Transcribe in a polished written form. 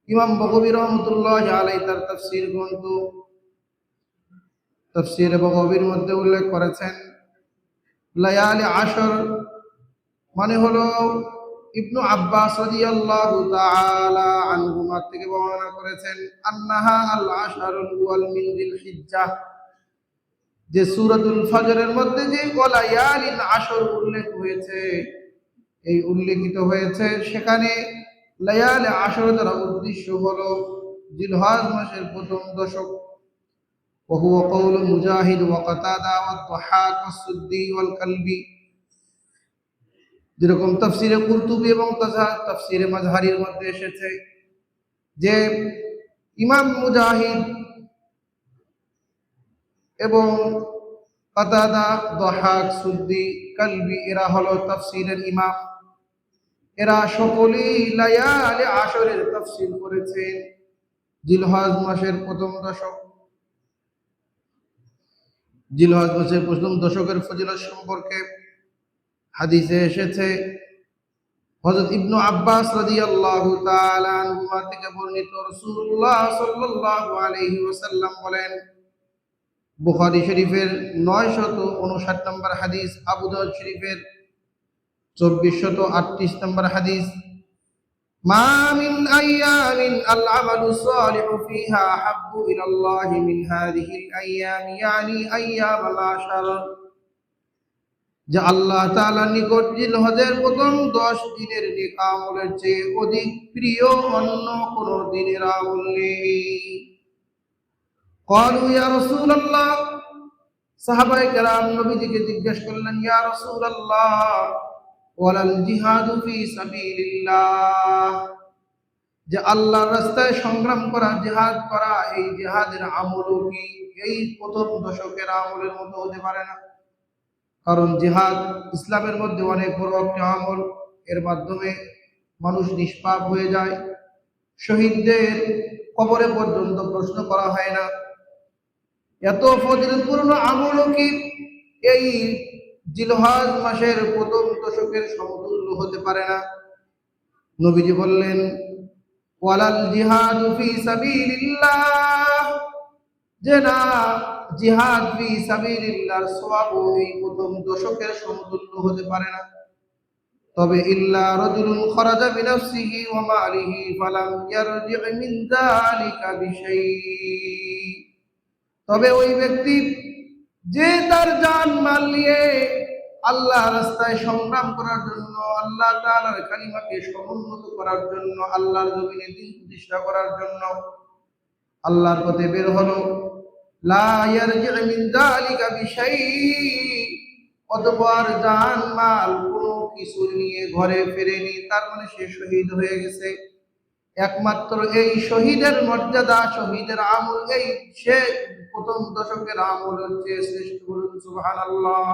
ইমাম বগবী রহমতুল্লাহ আলাইহি তার তাফসীর গ্রন্থ তাফসীরে বগবীর মধ্যে উল্লেখ করেছেন, লায়ালি আশর মানে হলো ইবনু আব্বাস রাদিয়াল্লাহু তাআলা আনহুমা থেকে বর্ণনা করেছেন, আন্নাহা আল আশারুল ওয়াল মিন যিল হিজ্জাহ, যে সূরাতুল ফজরের মধ্যে যে ওয়ালায়ালিন আশর উল্লেখ হয়েছে, এই উল্লেখিত হয়েছে সেখানে লায়ালি আশর দ্বারা উদ্দেশ্য হলো জিলহজ মাসের প্রথম দশক। وهو قول مجاهد وقتادة والضحاك والسدي والكلبي, যেরকম তাফসীরে কুরতুবী এবং তাফসীরে মাজহারির মধ্যে এসেছে যে ইমাম মুজাহিদ এবং কাতাদা, দহাক, সুদ্দি, কালবি এরা হলো তাফসীরের ইমাম। এরা সকলেই লায়ালি আশরের তাফসীর করেছেন জিলহজ মাসের প্রথম দশক। জিলহজ মাসের প্রথম দশকের ফজিলত সম্পর্কে হাদিসে এসেছে, হযরত ইবনু আব্বাস রাদিয়াল্লাহু তাআলা আনহুমা থেকে বর্ণিত, রাসূলুল্লাহ সাল্লাল্লাহু আলাইহি ওয়াসাল্লাম বলেন, বুখারী শরীফের 959 নম্বর হাদিস, আবু দাউদ শরীফের 2438 নম্বর হাদিস, মা মিন আইয়ামিন আল আমালু সালিহু ফিহা আহাব্বু ইলাল্লাহি মিন হাযিহিল আইয়াম, ইয়ানি আইয়ামুল আশর, যে আল্লাহ তাআলার নিকট জিলহজের প্রথম 10 দিনের নেক আমলের চেয়ে অধিক প্রিয় অন্য কোন দিনের আমল নেই। ক্বালু ইয়া রাসূলুল্লাহ, সাহাবায়ে কেরাম নবীজিকে জিজ্ঞেস করলেন, ইয়া রাসূলুল্লাহ ওয়ালাল জিহাদু ফি সাবিলিল্লাহ, যে আল্লাহর রাস্তায় সংগ্রাম করা, জিহাদ করা, এই জিহাদের আমলও কি এই প্রথম দশকের আমলের মতো হতে পারে না? কারণ জিহাদ ইসলামের মধ্যে অনেক বড় একটি আমল, এর মাধ্যমে মানুষ নিষ্পাপ হয়ে যায়, শহীদদের কবরে পর্যন্ত প্রশ্ন করা হয় না। এত ফজিলতপূর্ণ আমলও কি এই জিলহজ মাসের প্রথম দশকের সমতুল্য হতে পারে না? নবীজি বললেন, ওয়ালাল জিহাদু ফি সাবিলিল্লাহ, যে না, জিহাদ ফি সাবিলিল্লাহর সওয়াব এই প্রথম দশকের সমতুল্য হতে পারে না। তবে ইল্লা রাজুলুন খারাজা বিনাফসিহি ওয়া মালিহি ফালাম ইয়ারজি মিন যালিকা বিশাই, তবে ওই ব্যক্তি যে তার জান মাল নিয়ে আল্লাহর রাস্তায় সংগ্রাম করার জন্য, আল্লাহ তাআলার কালিমাকে সমুন্নত করার জন্য, আল্লাহর জমিনে দ্বীন প্রতিষ্ঠা করার জন্য আল্লাহর পথে বের হলো, লা ইয়ারজি মিন যালিকা বিশাই, অতঃপর জান মাল কোনো কিছু নিয়ে ঘরে ফেরেনি, তার মানে সে শহীদ হয়ে গেছে। একমাত্র এই শহীদের মর্যাদা, শহীদের আমল, এই সে প্রথম দশকের আমল হচ্ছে শ্রেষ্ঠ। বলুন সুবহানাল্লাহ।